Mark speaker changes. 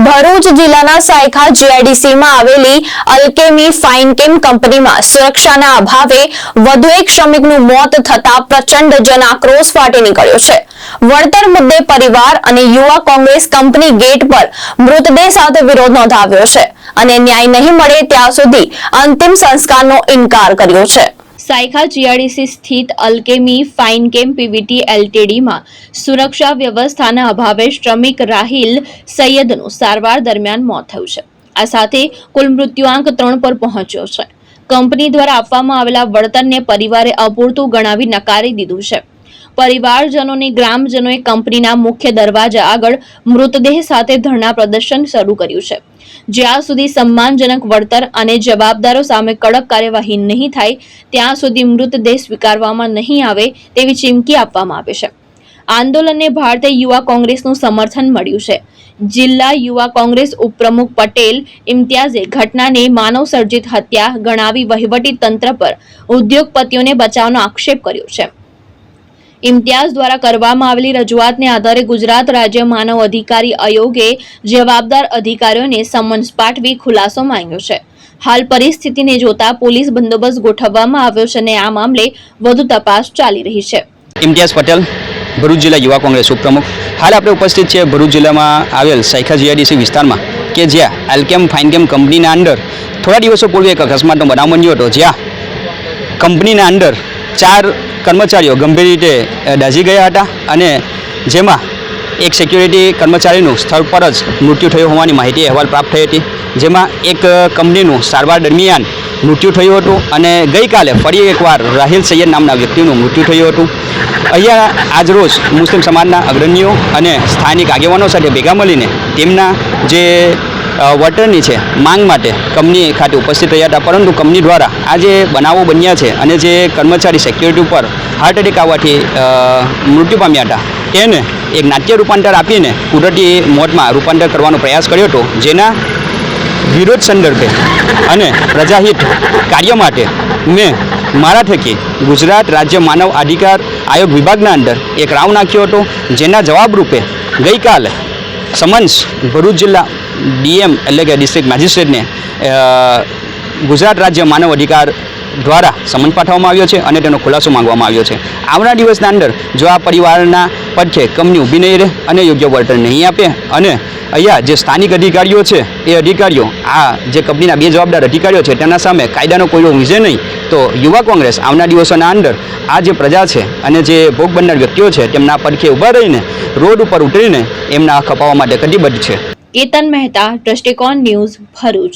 Speaker 1: ભરૂચ જિલ્લાના સાયખા જીઆઈડીસીમાં આવેલી અલ્કેમી ફાઇનકેમ કંપનીમાં સુરક્ષાના અભાવે વધુ એક શ્રમિકનું મોત થતા પ્રચંડ જનાક્રોશ ફાટી નીકળ્યો છે। વળતર મુદ્દે પરિવાર અને યુવા કોંગ્રેસ કંપની ગેટ પર મૃતદેહ સાથે વિરોધ નોંધાવ્યો છે અને ન્યાય નહીં મળે ત્યાં સુધી અંતિમ સંસ્કારનો ઇનકાર કર્યો છે। સાયખા જીઆઈડીસી સ્થિત અલ્કેમી ફાઇનકેમ પીવીટી એલટીડીમાં સુરક્ષા વ્યવસ્થાના અભાવે શ્રમિક રાહિલ સૈયદનું સારવાર દરમિયાન મોત થયું છે। આ સાથે કુલ મૃત્યુઆંક 3 પર પહોંચ્યો છે। કંપની દ્વારા આપવામાં આવેલા વળતરને પરિવારે અપૂરતું ગણાવી નકારી દીધું છે। પરિવારજનોને ગ્રામજનોએ કંપનીના મુખ્ય દરવાજા આગળ મૃતદેહ સાથે ધરણા પ્રદર્શન શરૂ કર્યું છે। જ્યાં સુધી સન્માનજનક વળતર અને જવાબદારો સામે કડક કાર્યવાહી નહીં થાય ત્યાં સુધી મૃતદેહ સ્વીકારવામાં નહીં આવે તેવી ચીમકી આપવામાં આવી છે। આંદોલનને ભારતીય યુવા કોંગ્રેસનું સમર્થન મળ્યું છે। જિલ્લા યુવા કોંગ્રેસ ઉપપ્રમુખ પટેલ ઇમ્તિયાઝે ઘટનાને માનવસર્જિત હત્યા ગણાવી વહીવટી તંત્ર પર ઉદ્યોગપતિઓને બચાવનો આક્ષેપ કર્યો છે। ઇમ્તિયાઝ દ્વારા કરવામાં આવેલી રજૂઆતને આધારે ગુજરાત રાજ્ય માનવ અધિકારી આયોગે જવાબદાર અધિકારીઓને સમન્સ પાઠવી ખુલાસો માંગ્યો છે। હાલ પરિસ્થિતિને જોતા પોલીસ બંદોબસ્ત ગોઠવવામાં આવ્યો છે અને આ મામલે વધુ તપાસ ચાલી રહી છે।
Speaker 2: ઇમ્તિયાઝ પટેલ, ભરૂચ જિલ્લા યુવા કોંગ્રેસ ઉપપ્રમુખ। હાલ આપણે ઉપસ્થિત છે ભરૂચ જિલ્લામાં આવેલ સાયખા જીઆઈડીસી વિસ્તારમાં કે જ્યાં અલ્કેમ ફાઇનકેમ કંપનીના અંદર થોડા દિવસો પૂર્વે એક અકસ્માતનો બનાવ બન્યો હતો, જ્યાં કંપનીના અંદર 4 કર્મચારીઓ ગંભીર રીતે દાઝી ગયા હતા અને જેમાં એક સિક્યુરિટી કર્મચારીનું સ્થળ પર જ મૃત્યુ થયું હોવાની માહિતી અહેવાલ પ્રાપ્ત થઈ હતી। જેમાં એક કંપનીનું સારવાર દરમિયાન મૃત્યુ થયું હતું અને ગઈકાલે ફરી એકવાર રાહિલ સૈયદ નામના વ્યક્તિનું મૃત્યુ થયું હતું। અહીંયા આજરોજ મુસ્લિમ સમાજના અગ્રણીઓ અને સ્થાનિક આગેવાનો સાથે ભેગા મળીને તેમના જે વળતરની છે માંગ માટે કંપની ખાતે ઉપસ્થિત રહ્યા હતા, પરંતુ કંપની દ્વારા આ જે બનાવો બન્યા છે અને જે કર્મચારી સિક્યુરિટી ઉપર હાર્ટ એટેક આવવાથી મૃત્યુ પામ્યા હતા તેને એક નાટ્ય રૂપાંતર આપીને કુદરતી મોતમાં રૂપાંતર કરવાનો પ્રયાસ કર્યો હતો, જેના વિરોધ સંદર્ભે અને પ્રજાહિત કાર્ય માટે મેં મારા થકી ગુજરાત રાજ્ય માનવ અધિકાર આયોગ વિભાગના અંદર એક રાવ નાખ્યો હતો, જેના જવાબરૂપે ગઈકાલે સમન્સ ભરૂચ જિલ્લા ડીએમ એટલે કે ડિસ્ટ્રિક્ટ મેજિસ્ટ્રેટને ગુજરાત રાજ્ય માનવ અધિકાર દ્વારા સમન પાઠવવામાં આવ્યો છે અને તેનો ખુલાસો માંગવામાં આવ્યો છે। આવનાર દિવસના અંદર જો આ પરિવારના પડખે કંપની ઊભી નહીં રહે અને યોગ્ય વળતર નહીં આપે અને અહીંયા જે સ્થાનિક અધિકારીઓ છે એ અધિકારીઓ આ જે કંપનીના 2 જવાબદાર અધિકારીઓ છે તેના સામે કાયદાનો કોઈ વિજય નહીં, તો યુવા કોંગ્રેસ આવનાર દિવસોના અંદર આ જે પ્રજા છે અને જે ભોગ બનનાર વ્યક્તિઓ છે તેમના પડખે ઊભા રહીને રોડ ઉપર ઉતરીને એમના ખપાવવા માટે કટિબદ્ધ છે।
Speaker 1: કેતન મહેતા, દ્રષ્ટિકોણ ન્યૂઝ, ભરૂચ।